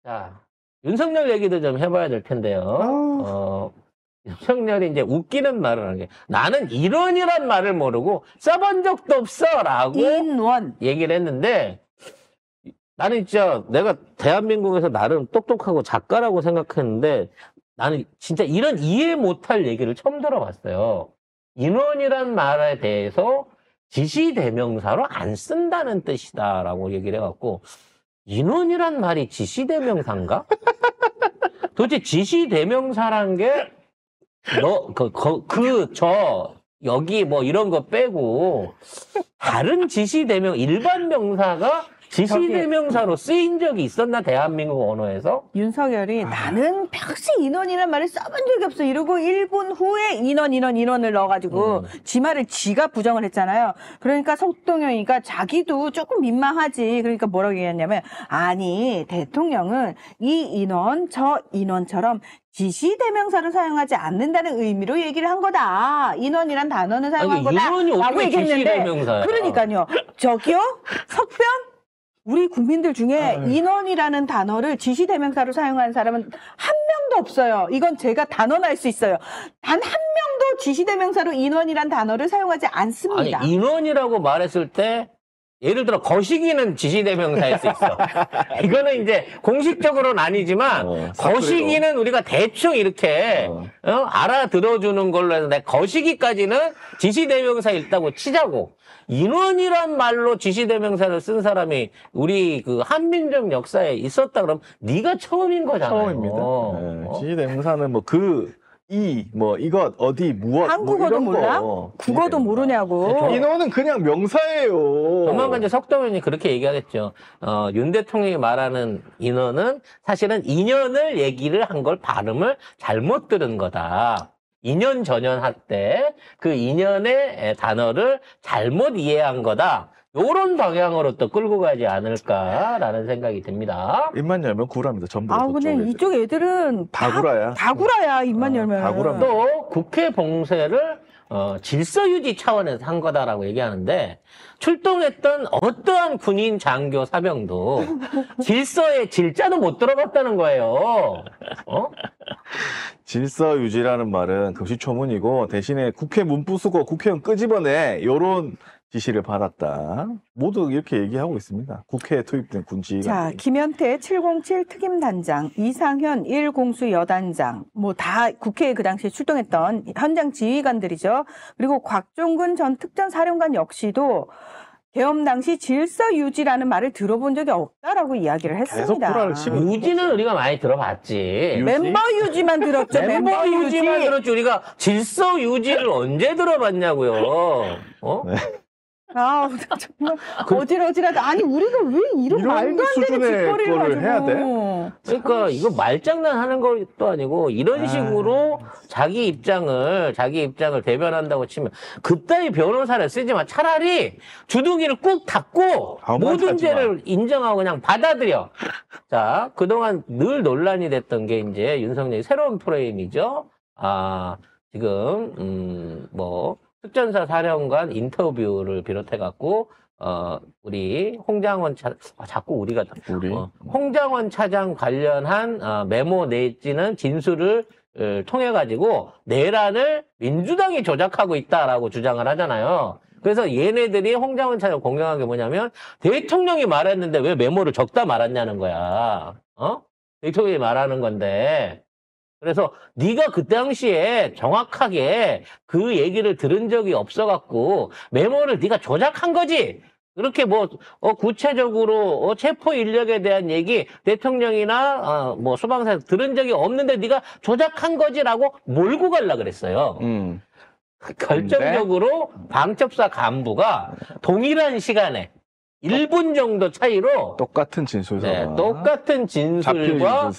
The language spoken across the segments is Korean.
자, 윤석열 얘기도 좀 해봐야 될 텐데요. 윤석열이 이제 웃기는 말을 하는 게 나는 인원이란 말을 모르고 써본 적도 없어라고 인원 얘기를 했는데 나는 진짜 내가 대한민국에서 나름 똑똑하고 작가라고 생각했는데 나는 진짜 이런 이해 못할 얘기를 처음 들어봤어요. 인원이란 말에 대해서 지시대명사로 안 쓴다는 뜻이다라고 얘기를 해갖고 인원이란 말이 지시대명사인가? 도대체 지시대명사란 게 여기 뭐 이런 거 빼고 다른 일반 명사가 지시대명사로 쓰인 적이 있었나 대한민국 언어에서? 윤석열이 나는 평생 인원이란 말을 써본 적이 없어 이러고 1분 후에 인원을 넣어가지고 지 말을 지가 부정을 했잖아요. 그러니까 석동현이가 자기도 조금 민망하지. 그러니까 뭐라고 얘기했냐면 아니 대통령은 이 인원 저 인원처럼 지시대명사를 사용하지 않는다는 의미로 얘기를 한 거다. 인원이란 단어는 사용한 거다. 인원이 라고 어떻게 얘기했는데 지시대명사야? 그러니까요. 저기요? 석변? 우리 국민들 중에 인원이라는 단어를 지시대명사로 사용하는 사람은 한 명도 없어요. 이건 제가 단언할 수 있어요. 단 한 명도 지시대명사로 인원이란 단어를 사용하지 않습니다. 아니, 인원이라고 말했을 때 예를 들어 거시기는 지시대명사일 수 있어. 이거는 이제 공식적으로는 아니지만 거시기는 우리가 대충 이렇게 알아들어주는 걸로 해서 거시기까지는 지시대명사 있다고 치자고. 인원이란 말로 지시대명사를 쓴 사람이 우리 그 한민족 역사에 있었다 그러면 네가 처음인 거잖아요. 처음입니다. 네. 지시대명사는 뭐 이것, 어디, 무엇. 한국어도 뭐 몰라? 거. 국어도 모르냐고. 인원은 그냥 명사예요. 조만간 이제 석동현이 그렇게 얘기하겠죠. 윤 대통령이 말하는 인원은 사실은 인연을 얘기를 한 걸 발음을 잘못 들은 거다. 인연 전연 할 때 그 인연의 단어를 잘못 이해한 거다. 요런 방향으로 또 끌고 가지 않을까라는 생각이 듭니다. 입만 열면 구라입니다. 전부. 근데 이쪽 애들은 다 구라야. 다 구라야, 입만 열면. 다 구라입니다. 또 국회 봉쇄를 질서 유지 차원에서 한 거다라고 얘기하는데 출동했던 어떠한 군인 장교 사병도 질서의 질자도 못 들어봤다는 거예요. 질서 유지라는 말은 금시초문이고 대신에 국회 문 부수고 국회의원 끄집어내 요런 지시를 받았다. 모두 이렇게 얘기하고 있습니다. 국회에 투입된 군지휘관. 자, 김현태 707 특임단장, 이상현 1공수 여단장, 뭐 다 국회에 그 당시에 출동했던 현장 지휘관들이죠. 그리고 곽종근 전 특전사령관 역시도 계엄 당시 질서 유지라는 말을 들어본 적이 없다라고 이야기를 계속 했습니다. 구라를 치고 유지는 우리가 많이 들어봤지. 멤버 유지만 들었죠. 멤버 유지만 들었지. 우리가 질서 유지를 언제 들어봤냐고요. 네. 정말 어질어질하다. 아니 우리가 왜 이런 말도 안 되는 수준의 짓거리를 거를 가지고 해야 돼? 그러니까 이거 말장난하는 것도 아니고 이런 식으로 자기 입장을 대변한다고 치면 그따위 변호사를 쓰지 마. 차라리 주둥이를 꾹 닫고 모든 죄를 인정하고 그냥 받아들여. 자, 그동안 늘 논란이 됐던 게 이제 윤석열의 새로운 프레임이죠. 지금 특전사 사령관 인터뷰를 비롯해갖고, 우리 홍장원 자꾸 우리가, 홍장원 차장 관련한, 메모 내지는 진술을 통해가지고 내란을 민주당이 조작하고 있다라고 주장을 하잖아요. 그래서 얘네들이 홍장원 차장 공격한 게 뭐냐면, 대통령이 말했는데 왜 메모를 적다 말았냐는 거야. 대통령이 말하는 건데. 그래서 네가 그 당시에 정확하게 그 얘기를 들은 적이 없어갖고 메모를 네가 조작한 거지. 그렇게 구체적으로 체포 인력에 대한 얘기 대통령이나 소방사에서 들은 적이 없는데 네가 조작한 거지라고 몰고 가려고 그랬어요. 결정적으로 방첩사 간부가 동일한 시간에 1분 정도 차이로 똑같은 진술서. 네, 똑같은 진술과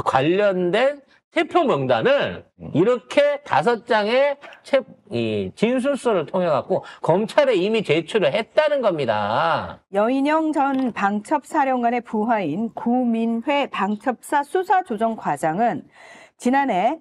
관련된 체포 명단을 이렇게 5장의 진술서를 통해 갖고 검찰에 이미 제출을 했다는 겁니다. 여인영 전 방첩사령관의 부하인 구민회 방첩사 수사조정과장은 지난해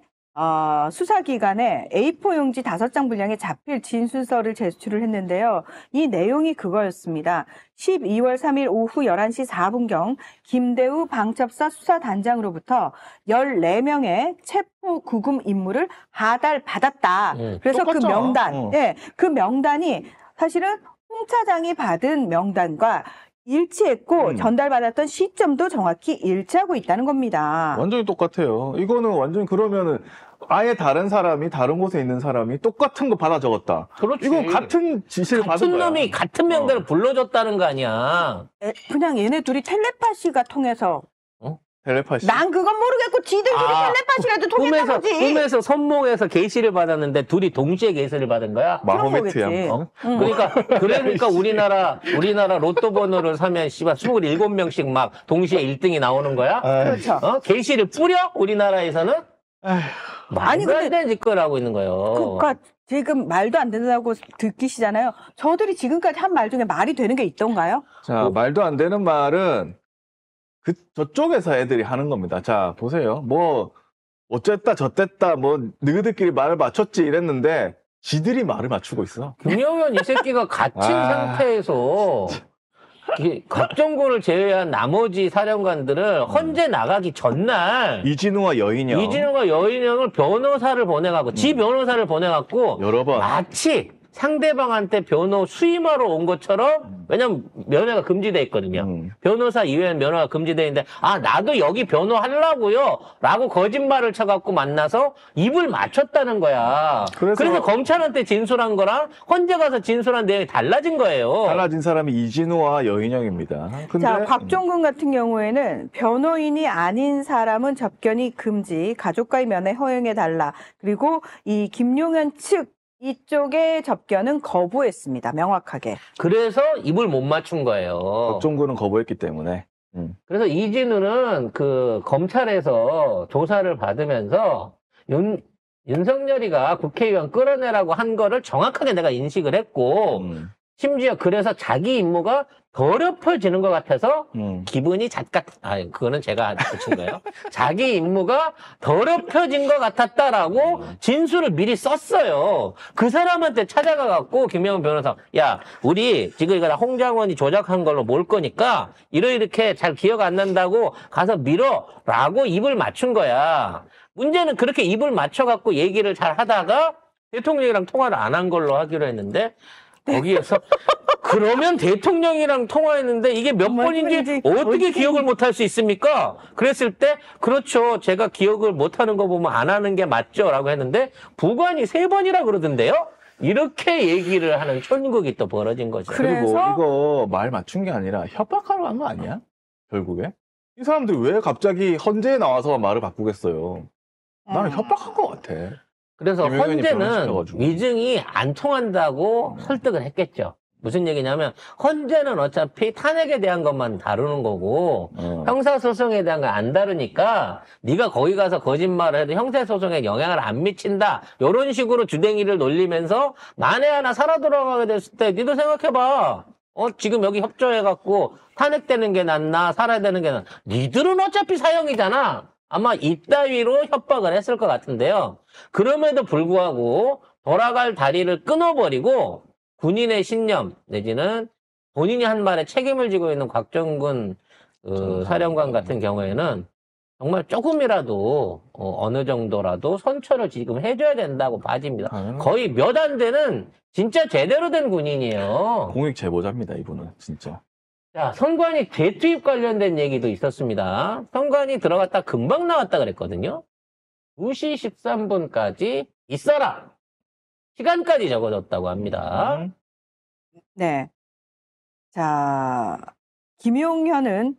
수사기관에 A4 용지 5장 분량의 자필 진술서를 제출을 했는데요. 이 내용이 그거였습니다. 12월 3일 오후 11시 4분경 김대우 방첩사 수사단장으로부터 14명의 체포 구금 임무를 하달받았다. 그래서 그 똑같죠. 명단, 그 명단이 사실은 홍 차장이 받은 명단과 일치했고 전달받았던 시점도 정확히 일치하고 있다는 겁니다. 완전히 똑같아요. 이거는 완전히 그러면은 아예 다른 사람이 다른 곳에 있는 사람이 똑같은 거 받아 적었다. 그렇지. 이거 같은 지시를 받은 같은 거야. 놈이 같은 명단을 불러줬다는 거 아니야. 그냥 얘네 둘이 텔레파시가 통해서 텔레파시. 난 그건 모르겠고 지들 둘이 텔레파시라도 통했던 거지. 꿈에서 선몽에서 계시를 받았는데 둘이 동시에 계시를 받은 거야. 마호메트 거겠지. 양. 그러니까 우리나라 로또 번호를 사면 씨발 27명씩 막 동시에 1등이 나오는 거야? 그렇죠. 계시를 뿌려? 우리나라에서는? 아니, 말도 안 근데- 되는 짓거를 하고 있는 거예요. 그러니까 지금 말도 안 된다고 듣기시잖아요. 저들이 지금까지 한 말 중에 말이 되는 게 있던가요? 자, 말도 안 되는 말은 저쪽에서 애들이 하는 겁니다. 자, 보세요. 뭐 어쨌다 저쨌다 뭐 너희들끼리 말을 맞췄지 이랬는데 지들이 말을 맞추고 있어. 김영현 이 새끼가 갇힌 아. 상태에서 이 각정군을 제외한 나머지 사령관들을 헌재 나가기 전날 이진우와 여인형 이진우가 여인형을 변호사를 보내갖고 지 변호사를 보내갖고 여러 번 마치 상대방한테 변호 수임하러 온 것처럼, 왜냐면 면회가 금지돼 있거든요. 변호사 이외에는 면회가 금지돼 있는데, 나도 여기 변호하려고요 라고 거짓말을 쳐갖고 만나서 입을 맞췄다는 거야. 그래서 검찰한테 진술한 거랑 헌재 가서 진술한 내용이 달라진 거예요. 달라진 사람이 이진우와 여인형입니다. 근데 자, 곽종근 같은 경우에는 변호인이 아닌 사람은 접견이 금지, 가족과의 면회 허용해달라. 그리고 이 김용현 측 이쪽의 접견은 거부했습니다. 명확하게. 그래서 입을 못 맞춘 거예요. 박종근은 거부했기 때문에. 그래서 이진우는 그 검찰에서 조사를 받으면서 윤석열이가 국회의원 끌어내라고 한 거를 정확하게 내가 인식을 했고, 심지어 그래서 자기 임무가 더럽혀지는 것 같아서 기분이 그거는 제가 붙인 거예요. 자기 임무가 더럽혀진 것 같았다라고 진술을 미리 썼어요. 그 사람한테 찾아가갖고 김영훈 변호사, 야, 우리 지금 이거 다 홍장원이 조작한 걸로 몰 거니까 이렇게 잘 기억 안 난다고 가서 밀어라고 입을 맞춘 거야. 문제는 그렇게 입을 맞춰갖고 얘기를 잘 하다가 대통령이랑 통화를 안 한 걸로 하기로 했는데, 거기에서 그러면 대통령이랑 통화했는데 이게 몇 번인지 어떻게 기억을 못할 수 있습니까? 그랬을 때 그렇죠. 제가 기억을 못하는 거 보면 안 하는 게 맞죠? 라고 했는데 부관이 3번이라 그러던데요? 이렇게 얘기를 하는 천국이 또 벌어진 거죠. 그리고 이거 말 맞춘 게 아니라 협박하러 간 거 아니야? 결국에? 이 사람들이 왜 갑자기 헌재에 나와서 말을 바꾸겠어요? 나는 협박한 것 같아. 그래서 김용현이 헌재는 변호시켜가지고. 위증이 안 통한다고 설득을 했겠죠. 무슨 얘기냐면 헌재는 어차피 탄핵에 대한 것만 다루는 거고 형사소송에 대한 걸 안 다루니까 네가 거기 가서 거짓말을 해도 형사소송에 영향을 안 미친다. 이런 식으로 주댕이를 놀리면서 만에 하나 살아 돌아가게 됐을 때 니도 생각해봐. 지금 여기 협조해갖고 탄핵되는 게 낫나 살아야 되는 게 낫나. 니들은 어차피 사형이잖아. 아마 이따위로 협박을 했을 것 같은데요. 그럼에도 불구하고 돌아갈 다리를 끊어버리고 군인의 신념 내지는 본인이 한 말에 책임을 지고 있는 곽정근 사령관 같은 경우에는 정말 조금이라도 어느 정도라도 선처를 지금 해줘야 된다고 봐집니다. 거의 몇 안 되는 진짜 제대로 된 군인이에요. 공익 제보자입니다, 이분은 진짜. 자, 선관위 재투입 관련된 얘기도 있었습니다. 선관위 들어갔다 금방 나왔다 그랬거든요. 2시 13분까지 있어라. 시간까지 적어줬다고 합니다. 네. 자, 김용현은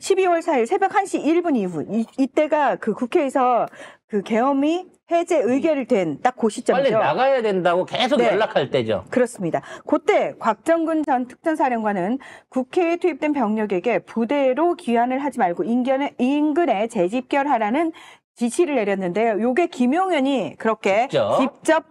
12월 4일 새벽 1시 1분 이후 이때가 그 국회에서 그 계엄이 해제 의결이 된 딱 그 시점이죠. 빨리 나가야 된다고 계속 연락할 때죠. 그렇습니다. 그때 곽정근 전 특전사령관은 국회에 투입된 병력에게 부대로 귀환을 하지 말고 인근에 재집결하라는 지시를 내렸는데요. 요게 김용현이 그렇게 직접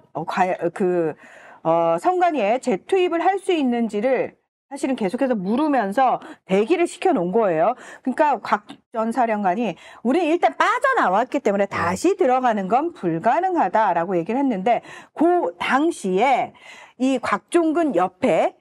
선관위에 재투입을 할 수 있는지를 사실은 계속해서 물으면서 대기를 시켜놓은 거예요. 그러니까 곽 전 사령관이 우리 일단 빠져나왔기 때문에 다시 들어가는 건 불가능하다라고 얘기를 했는데 그 당시에 이 곽종근 옆에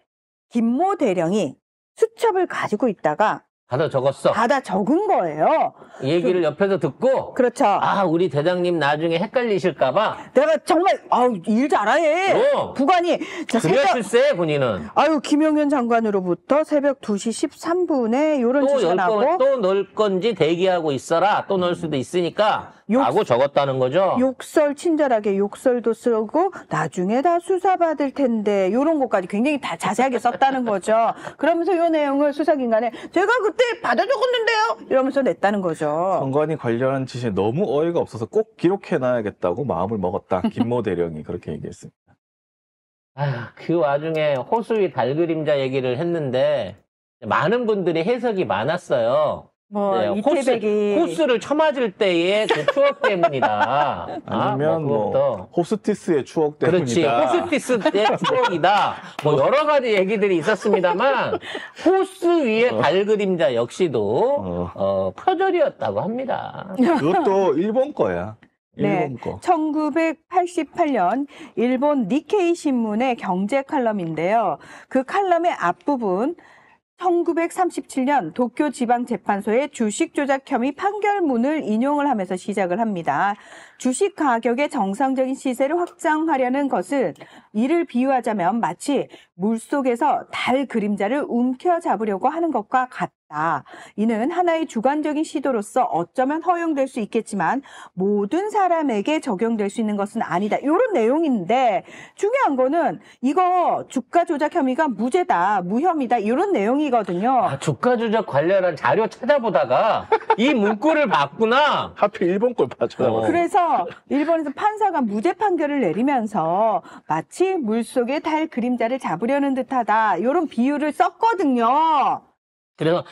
김모 대령이 수첩을 가지고 있다가 받아 적었어. 받아 적은 거예요. 이 얘기를 옆에서 듣고 그렇죠. 아 우리 대장님 나중에 헷갈리실까봐 내가 정말 일 잘해. 부관이 자, 그래야 새벽 실세 본인은 김용현 장관으로부터 새벽 2시 13분에 이런 지시가 나고 또 넣을 건지 대기하고 있어라. 또 넣을 수도 있으니까 라고 적었다는 거죠. 욕설 친절하게 욕설도 쓰고 나중에 다 수사받을 텐데 이런 것까지 굉장히 다 자세하게 썼다는 거죠. 그러면서 이 내용을 수사기관에 제가 그때 받아 적었는데요 이러면서 냈다는 거죠. 선관위 관련한 지시에 너무 어이가 없어서 꼭 기록해놔야겠다고 마음을 먹었다. 김모 대령이 그렇게 얘기했습니다. 그 와중에 호수위 달그림자 얘기를 했는데 많은 분들이 해석이 많았어요. 네, 이태백이 호수를 쳐맞을 때의 그 추억 때문이다. 아니면 호스티스의 추억 때문이다. 그렇지. 호스티스 때 추억이다. 여러 가지 얘기들이 있었습니다만 호수 위의 달그림자 역시도 표절이었다고 합니다. 그것도 일본 거야. 네, 일본 거. 1988년 일본 니케이 신문의 경제 칼럼인데요. 그 칼럼의 앞부분 1937년 도쿄지방재판소의 주식 조작 혐의 판결문을 인용을 하면서 시작을 합니다. 주식 가격의 정상적인 시세를 확장하려는 것은 이를 비유하자면 마치 물속에서 달 그림자를 움켜잡으려고 하는 것과 같다. 이는 하나의 주관적인 시도로서 어쩌면 허용될 수 있겠지만 모든 사람에게 적용될 수 있는 것은 아니다. 이런 내용인데 중요한 거는 이거 주가 조작 혐의가 무죄다, 무혐의다 이런 내용이거든요. 주가 조작 관련한 자료 찾아보다가 이 문구를 봤구나. 하필 일본 걸 봐줘. 그래서 일본에서 판사가 무죄 판결을 내리면서 마치 물속에 달 그림자를 잡으려는 듯하다 이런 비유를 썼거든요. 그래서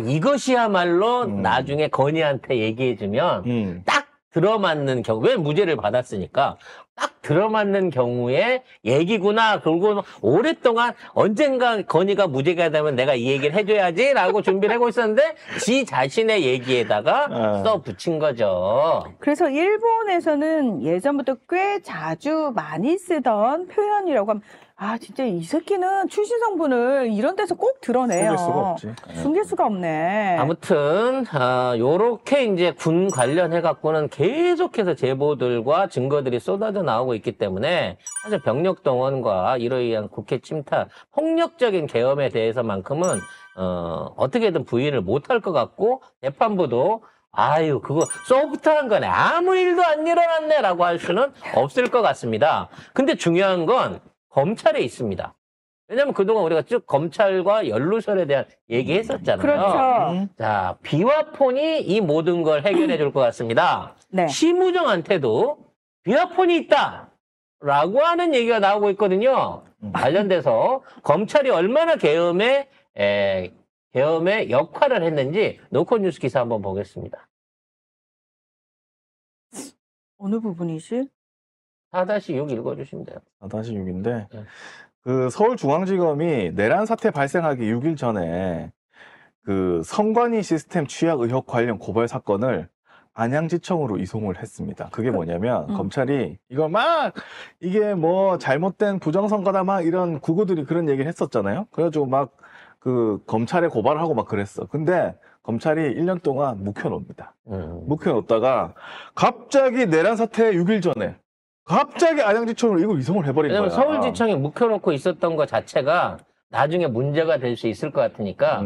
이것이야말로 나중에 건희한테 얘기해주면 딱 들어맞는 경우, 왜 무죄를 받았으니까 딱 들어맞는 경우에 얘기구나. 그리고 오랫동안 언젠가 건희가 무죄가 되면 내가 이 얘기를 해줘야지 라고 준비를 하고 있었는데 지 자신의 얘기에다가 써붙인 거죠. 그래서 일본에서는 예전부터 꽤 자주 많이 쓰던 표현이라고 하면 진짜 이 새끼는 출신 성분을 이런 데서 꼭 드러내요. 숨길 수가 없지. 숨길 수가 없네. 아무튼 요렇게 이제 군 관련해 갖고는 계속해서 제보들과 증거들이 쏟아져 나오고 있기 때문에 사실 병력 동원과 이로 인한 국회 침탈, 폭력적인 계엄에 대해서만큼은 어떻게든 부인을 못할 것 같고 재판부도 그거 소프트한 거네. 아무 일도 안 일어났네라고 할 수는 없을 것 같습니다. 근데 중요한 건 검찰에 있습니다. 왜냐면 그동안 우리가 쭉 검찰과 연루설에 대한 얘기했었잖아요. 그렇죠. 자, 비와폰이 이 모든 걸 해결해 줄 것 같습니다. 네. 심우정한테도 비와폰이 있다! 라고 하는 얘기가 나오고 있거든요. 관련돼서 검찰이 얼마나 계엄의 역할을 했는지 노컷뉴스 기사 한번 보겠습니다. 어느 부분이지? 4-6 읽어주시면 돼요. 4-6인데 그 서울중앙지검이 내란 사태 발생하기 6일 전에 그 선관위 시스템 취약 의혹 관련 고발 사건을 안양지청으로 이송을 했습니다. 그게 뭐냐면 검찰이 이걸 이게 뭐 잘못된 부정선거다 이런 구구들이 그런 얘기를 했었잖아요. 그래가지고 그 검찰에 고발을 하고 그랬어. 근데 검찰이 1년 동안 묵혀놓습니다. 묵혀놓다가 갑자기 내란 사태 6일 전에 갑자기 안양지청으로 이걸 이송을 해버린 거야. 왜냐면 서울지청에 묵혀놓고 있었던 것 자체가 나중에 문제가 될 수 있을 것 같으니까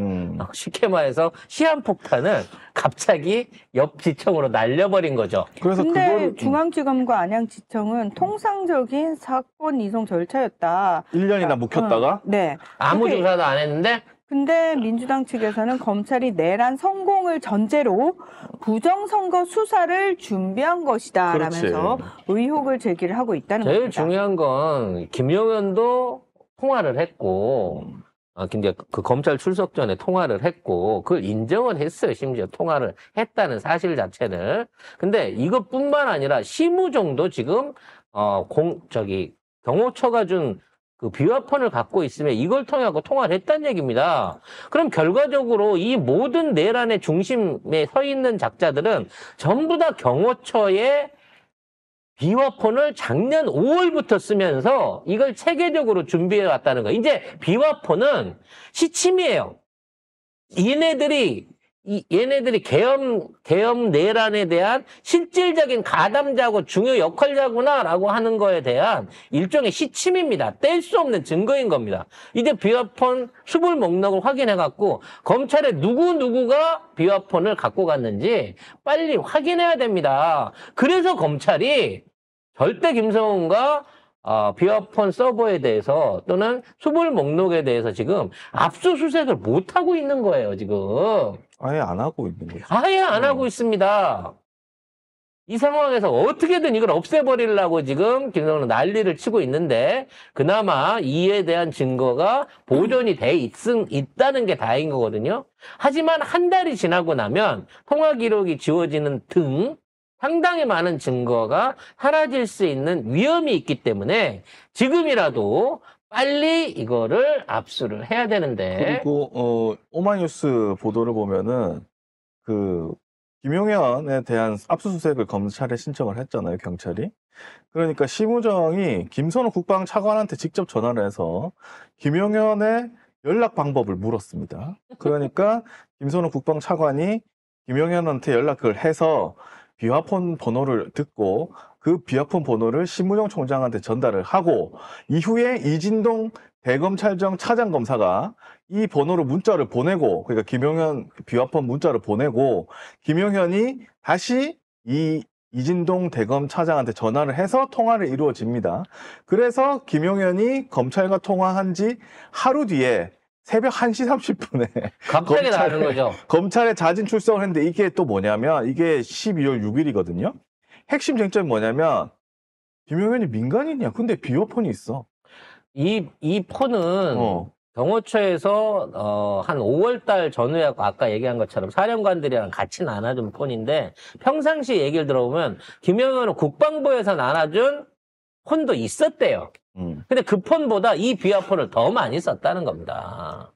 쉽게 말해서 시한폭탄을 갑자기 옆 지청으로 날려버린 거죠. 그래서 근데 중앙지검과 안양지청은 통상적인 사건 이송 절차였다. 1년이나 묵혔다가? 네. 아무 조사도 안 했는데 근데 민주당 측에서는 검찰이 내란 성공을 전제로 부정선거 수사를 준비한 것이다 라면서 의혹을 제기를 하고 있다는 제일 겁니다. 중요한 건 김용현도 통화를 했고 근데 그 검찰 출석 전에 통화를 했고 그걸 인정을 했어요. 심지어 통화를 했다는 사실 자체를. 근데 이것뿐만 아니라 심우정도 지금 경호처가 준 그 비화폰을 갖고 있으면 이걸 통해 갖고 통화를 했다는 얘기입니다. 그럼 결과적으로 이 모든 내란의 중심에 서 있는 작자들은 전부 다 경호처의 비화폰을 작년 5월부터 쓰면서 이걸 체계적으로 준비해 왔다는 거예요. 이제 비화폰은 시침이에요. 얘네들이 계엄 내란에 대한 실질적인 가담자고 중요 역할자구나라고 하는 거에 대한 일종의 시침입니다. 뗄 수 없는 증거인 겁니다. 이제 비화폰 수불 목록을 확인해갖고 검찰에 누구가 비화폰을 갖고 갔는지 빨리 확인해야 됩니다. 그래서 검찰이 절대 김성훈과 비화폰 서버에 대해서 또는 수불 목록에 대해서 지금 압수수색을 못하고 있는 거예요, 지금. 아예 안 하고 있는 거죠. 아예 안 하고 있습니다. 이 상황에서 어떻게든 이걸 없애버리려고 지금 김성훈은 난리를 치고 있는데 그나마 이에 대한 증거가 보존이 돼 있다는 게 다행인 거거든요. 하지만 한 달이 지나고 나면 통화 기록이 지워지는 등 상당히 많은 증거가 사라질 수 있는 위험이 있기 때문에 지금이라도 빨리 이거를 압수를 해야 되는데. 그리고 오마이뉴스 보도를 보면은 그 김용현에 대한 압수수색을 검찰에 신청을 했잖아요, 경찰이. 그러니까 심우정이 김선호 국방차관한테 직접 전화를 해서 김용현의 연락 방법을 물었습니다. 그러니까 김선호 국방차관이 김용현한테 연락을 해서 비화폰 번호를 듣고 그 비화폰 번호를 심우정 총장한테 전달을 하고 이후에 이진동 대검찰청 차장검사가 이 번호로 문자를 보내고 그러니까 김용현 비화폰 문자를 보내고 김용현이 다시 이진동 대검 차장한테 전화를 해서 통화를 이루어집니다. 그래서 김용현이 검찰과 통화한 지 하루 뒤에 새벽 1시 30분에 갑자기 나가는 거죠. 검찰에 자진 출석을 했는데 이게 또 뭐냐면 이게 12월 6일이거든요. 핵심 쟁점이 뭐냐면 김용현이 민간인이야. 근데 비화폰이 있어. 이 폰은 경호처에서 한 5월달 전후에 아까 얘기한 것처럼 사령관들이랑 같이 나눠준 폰인데 평상시 얘기를 들어보면 김용현은 국방부에서 나눠준 폰도 있었대요. 근데 그 폰보다 이 비화폰을 더 많이 썼다는 겁니다.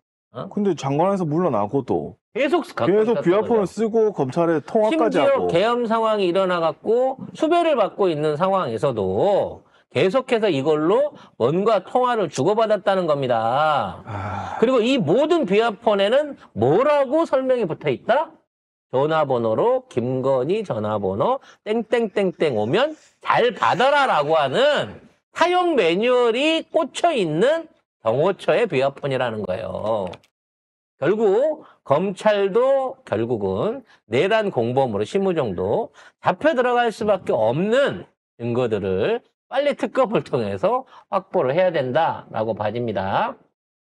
근데 장관에서 물러나고도 계속 비화폰을 쓰고 검찰에 통화까지 심지어 하고. 계엄 상황이 일어나갖고 수배를 받고 있는 상황에서도 계속해서 이걸로 뭔가 통화를 주고받았다는 겁니다. 그리고 이 모든 비화폰에는 뭐라고 설명이 붙어있다? 전화번호로 김건희 전화번호 땡땡땡땡 오면 잘 받아라라고 하는 사용 매뉴얼이 꽂혀있는 경호처의 비화폰이라는 거예요. 결국 검찰도 결국은 내란 공범으로 심우정도 잡혀 들어갈 수밖에 없는 증거들을 빨리 특검을 통해서 확보를 해야 된다라고 봐집니다.